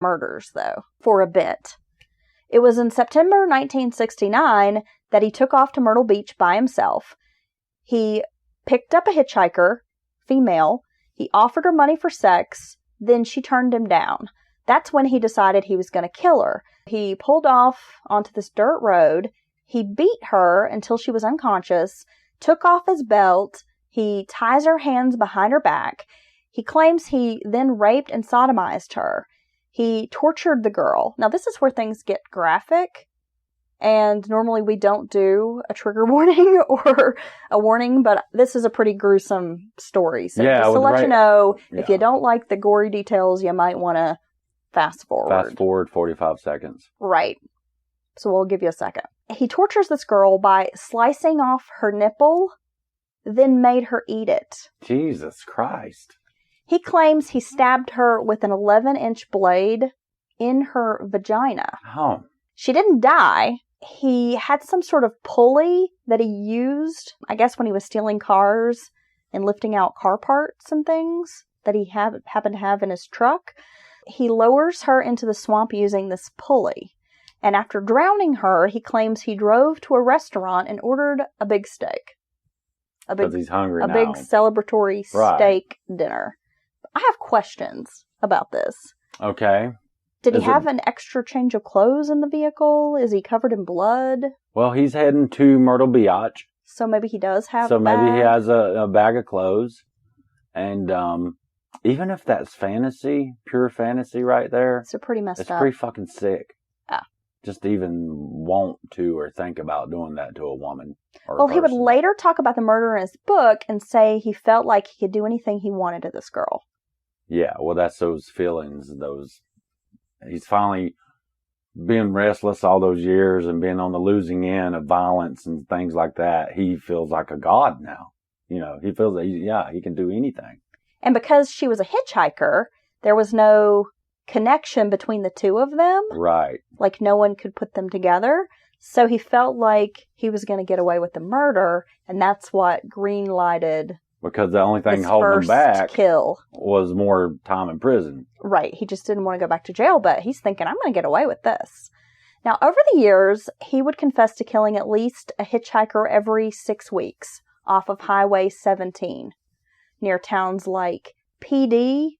murders, though, for a bit. It was in September 1969 that he took off to Myrtle Beach by himself. He picked up a hitchhiker, female. He offered her money for sex. Then she turned him down. That's when he decided he was going to kill her. He pulled off onto this dirt road. He beat her until she was unconscious, took off his belt. He ties her hands behind her back. He claims he then raped and sodomized her. He tortured the girl. Now, this is where things get graphic. And normally we don't do a trigger warning or a warning, but this is a pretty gruesome story. So just to let you know, if you don't like the gory details, you might want to fast forward. Fast forward 45 seconds. Right. So we'll give you a second. He tortures this girl by slicing off her nipple, then made her eat it. Jesus Christ. He claims he stabbed her with an 11-inch blade in her vagina. Oh. She didn't die. He had some sort of pulley that he used, I guess, when he was stealing cars and lifting out car parts and things that he happened to have in his truck. He lowers her into the swamp using this pulley. And after drowning her, he claims he drove to a restaurant and ordered a big steak. Because he's hungry now. A big celebratory steak dinner. I have questions about this. Okay. Did he have an extra change of clothes in the vehicle? Is he covered in blood? Well, he's heading to Myrtle Beach. So maybe he does have a bag. So maybe he has a bag of clothes. And even if that's fantasy, pure fantasy right there. It's pretty messed up. It's pretty fucking sick. Yeah. Just to even want to or think about doing that to a woman. Well, he would later talk about the murder in his book and say he felt like he could do anything he wanted to this girl. Yeah, well, that's those feelings, he's finally being restless all those years and being on the losing end of violence and things like that. He feels like a god now. You know, he feels that, he can do anything. And because she was a hitchhiker, there was no connection between the two of them. Right. Like no one could put them together. So he felt like he was going to get away with the murder, and that's what green-lighted because the only thing holding him back was more time in prison. Right. He just didn't want to go back to jail, but he's thinking, I'm going to get away with this. Now, over the years, he would confess to killing at least a hitchhiker every 6 weeks off of Highway 17 near towns like PD.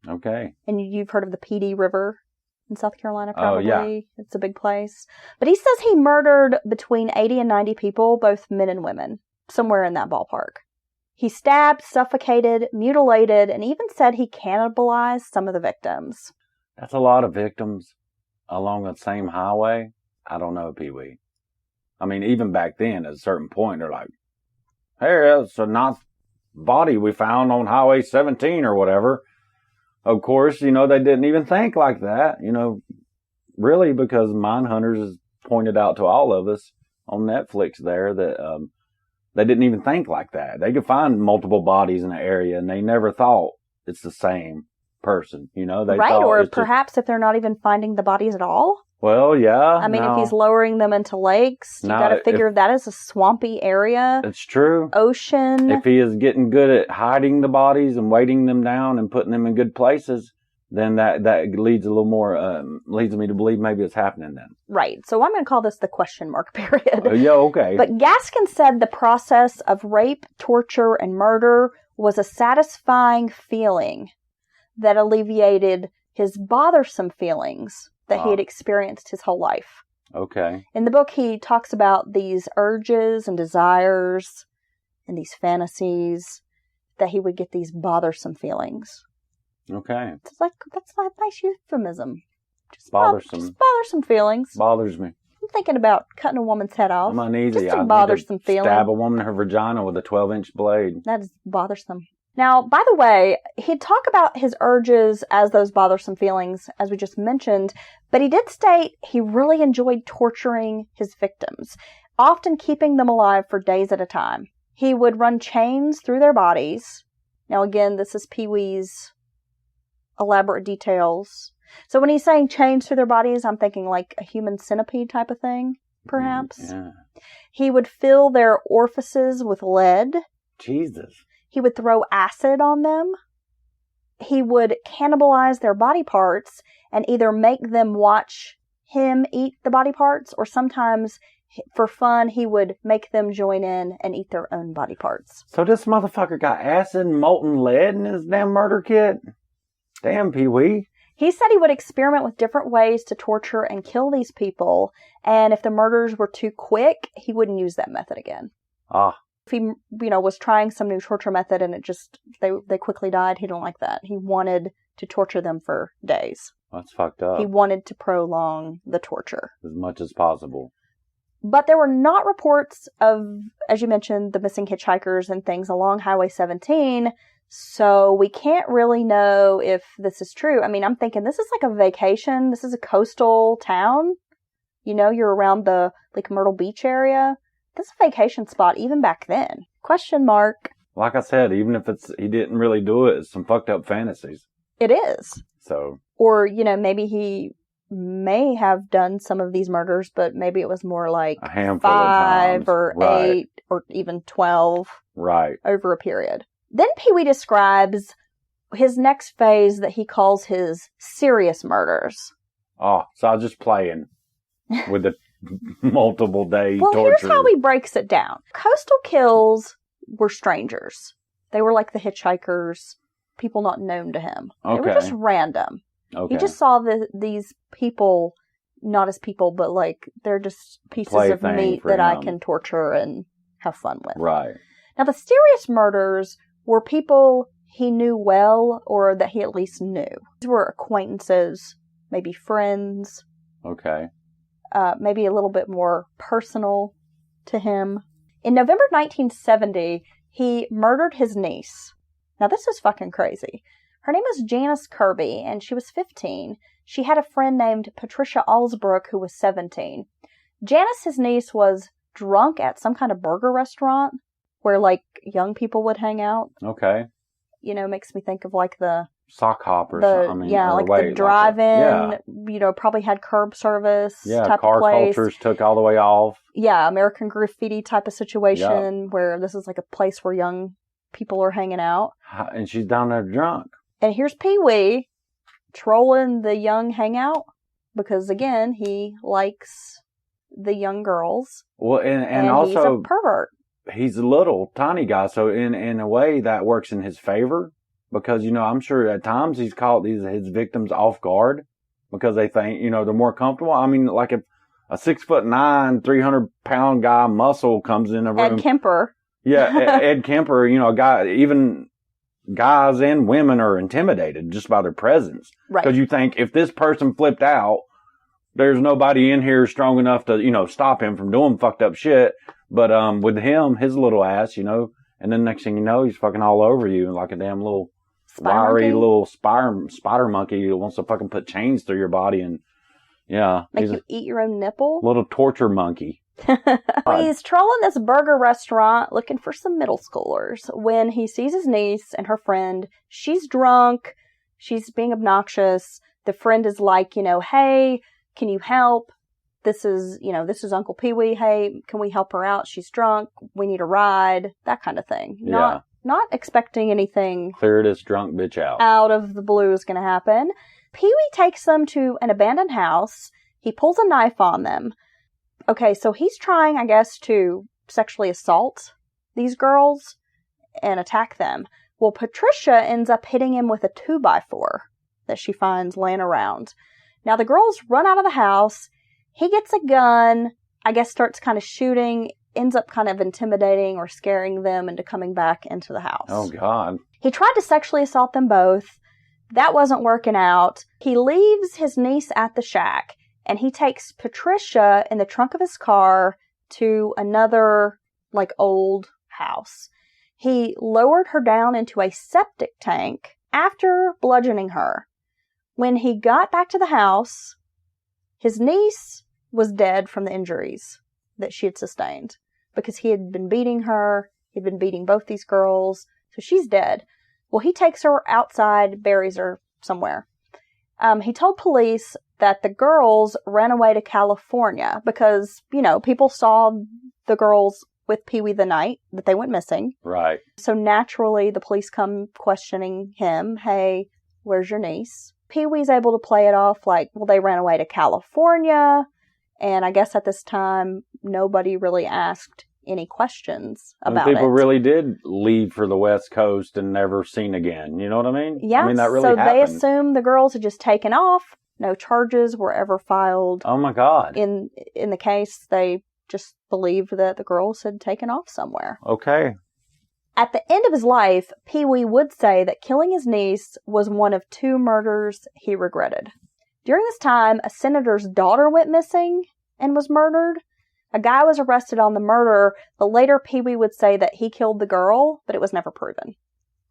Okay. And you've heard of the PD River in South Carolina, probably. Oh, yeah. It's a big place. But he says he murdered between 80 and 90 people, both men and women, somewhere in that ballpark. He stabbed, suffocated, mutilated, and even said he cannibalized some of the victims. That's a lot of victims along the same highway. I don't know, Pee Wee. I mean, even back then, at a certain point, they're like, hey, that's a nice body we found on Highway 17 or whatever. Of course, they didn't even think like that, really, because Mindhunters has pointed out to all of us on Netflix there that they didn't even think like that. They could find multiple bodies in an area, and they never thought it's the same person, They right, or perhaps if they're not even finding the bodies at all. Well, yeah. I mean, if he's lowering them into lakes, you got to figure that is a swampy area. It's true. Ocean. If he is getting good at hiding the bodies and weighting them down and putting them in good places, then that leads a little more, leads me to believe maybe it's happening then. Right. So I'm going to call this the question mark period. Yeah, okay. But Gaskin said the process of rape, torture, and murder was a satisfying feeling that alleviated his bothersome feelings that he had experienced his whole life. Okay. In the book, he talks about these urges and desires and these fantasies that he would get these bothersome feelings. Okay. It's like, that's a nice euphemism. Just bothersome. Just bothersome feelings. Bothers me. I'm thinking about cutting a woman's head off. I'm uneasy. Just a bothersome feeling. Stab a woman in her vagina with a 12-inch blade. That is bothersome. Now, by the way, he'd talk about his urges as those bothersome feelings, as we just mentioned, but he did state he really enjoyed torturing his victims, often keeping them alive for days at a time. He would run chains through their bodies. Now, again, this is Pee Wee's elaborate details. So when he's saying chains through their bodies, I'm thinking like a human centipede type of thing, perhaps. Yeah. He would fill their orifices with lead. Jesus. He would throw acid on them. he would cannibalize their body parts and either make them watch him eat the body parts, or sometimes for fun, he would make them join in and eat their own body parts. So this motherfucker got acid and molten lead in his damn murder kit? Damn, Pee Wee. He said he would experiment with different ways to torture and kill these people, and if the murders were too quick, he wouldn't use that method again. Ah. If he, was trying some new torture method and they quickly died, he didn't like that. He wanted to torture them for days. That's fucked up. He wanted to prolong the torture. As much as possible. But there were not reports of, as you mentioned, the missing hitchhikers and things along Highway 17, so we can't really know if this is true. I mean, I'm thinking this is like a vacation. This is a coastal town. You're around the Myrtle Beach area. This is a vacation spot even back then. Question mark. Like I said, even if he didn't really do it, it's some fucked up fantasies. It is. So. Or, maybe he may have done some of these murders, but maybe it was more like a handful 5 of times. or 8 or even 12. Right. Over a period. Then Pee Wee describes his next phase that he calls his serious murders. Oh, so I was just playing with the multiple day torture. Well, here's how he breaks it down. Coastal kills were strangers. They were like the hitchhikers, people not known to him. Okay. They were just random. Okay. He just saw these people, not as people, but like they're just pieces of meat that I can torture and have fun with. Right. Now, the serious murders were people he knew well or that he at least knew. These were acquaintances, maybe friends. Okay. Maybe a little bit more personal to him. In November 1970, he murdered his niece. Now, this is fucking crazy. Her name was Janice Kirby, and she was 15. She had a friend named Patricia Allsbrook, who was 17. Janice, his niece, was drunk at some kind of burger restaurant where, like, young people would hang out. Okay. Makes me think of, like, the sock hop or something. Yeah, like the drive-in, probably had curb service type car of place. cultures took all the way off. Yeah, American Graffiti type of situation where this is like a place where young people are hanging out. And she's down there drunk. And here's Pee Wee trolling the young hangout because, again, he likes the young girls. Well, and also he's a pervert. He's a little tiny guy, so in a way that works in his favor because I'm sure at times he's caught his victims off guard because they think they're more comfortable. I mean, like if a 6'9", 300-pound guy muscle comes in a room. Ed Kemper. Yeah, Ed Kemper. A guy, even guys and women are intimidated just by their presence. Right. Because you think if this person flipped out, there's nobody in here strong enough to stop him from doing fucked up shit. But with him, his little ass, and then next thing you know, he's fucking all over you like a damn little wiry little spider monkey who wants to fucking put chains through your body and make you eat your own nipple. Little torture monkey. He's trolling this burger restaurant looking for some middle schoolers when he sees his niece and her friend. She's drunk. She's being obnoxious. The friend is like, hey, can you help? This is Uncle Pee Wee. Hey, can we help her out? She's drunk. We need a ride. That kind of thing. Not expecting anything. Clear this drunk bitch out. Out of the blue is going to happen. Pee Wee takes them to an abandoned house. He pulls a knife on them. Okay, so he's trying, I guess, to sexually assault these girls and attack them. Well, Patricia ends up hitting him with a 2x4 that she finds laying around. Now, the girls run out of the house. He gets a gun, I guess starts kind of shooting, ends up kind of intimidating or scaring them into coming back into the house. Oh, God. He tried to sexually assault them both. That wasn't working out. He leaves his niece at the shack, and he takes Patricia in the trunk of his car to another, old house. He lowered her down into a septic tank after bludgeoning her. When he got back to the house, his niece was dead from the injuries that she had sustained because he had been beating her. He'd been beating both these girls. So she's dead. Well, he takes her outside, buries her somewhere. He told police that the girls ran away to California because, people saw the girls with Pee Wee the night that they went missing. Right. So naturally, the police come questioning him. Hey, where's your niece? Pee Wee's able to play it off like, well, they ran away to California. And I guess at this time, nobody really asked any questions about people it. Really did leave for the West Coast and never seen again. You know what I mean? Yeah, I mean, that really so happened. they assumed the girls had just taken off. No charges were ever filed. Oh, my God. In the case, they just believed that the girls had taken off somewhere. Okay. At the end of his life, Pee Wee would say that killing his niece was one of 2 murders he regretted. During this time, a senator's daughter went missing and was murdered. A guy was arrested on the murder, but later Pee Wee would say that he killed the girl, but it was never proven.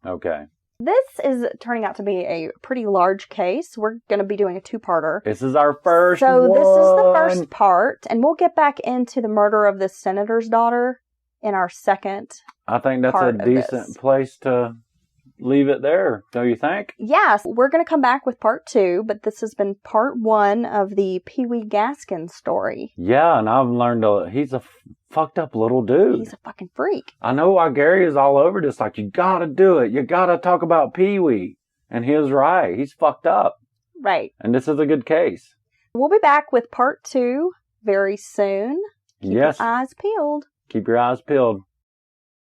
Okay. This is turning out to be a pretty large case. We're going to be doing a 2-parter. This is our first one. So this is the first part, and we'll get back into the murder of this senator's daughter in our second. I think that's a decent place to leave it there, don't you think? Yes, we're going to come back with part 2, but this has been part 1 of the Pee Wee Gaskins story. Yeah, and I've learned he's a fucked up little dude. He's a fucking freak. I know why Gary is all over this, like, you gotta do it. You gotta talk about Pee Wee. And he was right. He's fucked up. Right. And this is a good case. We'll be back with part 2 very soon. Keep your eyes peeled. Keep your eyes peeled.